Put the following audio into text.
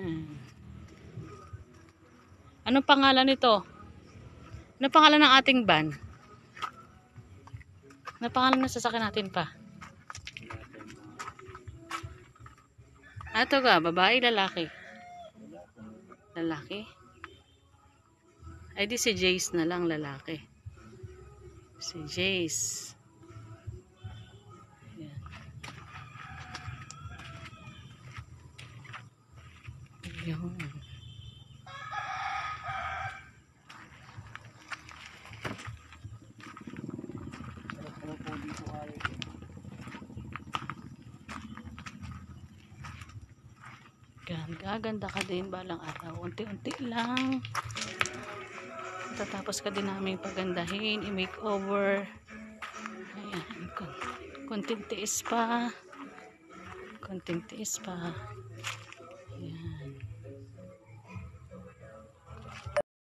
Yan. Anong pangalan nito? Anong pangalan ng ating van? Anong pangalan ng sasakyan natin pa? Ito ka, babae, lalaki? Lalaki? Ay di si Jace na lang, lalaki. Si Jace. Yan. Yun. Gaganda ka din balang araw. Unti-unti lang. Tatapos ka din namin pagandahin, i-makeover. Ayan. Konting tiis pa. Konting tiis pa.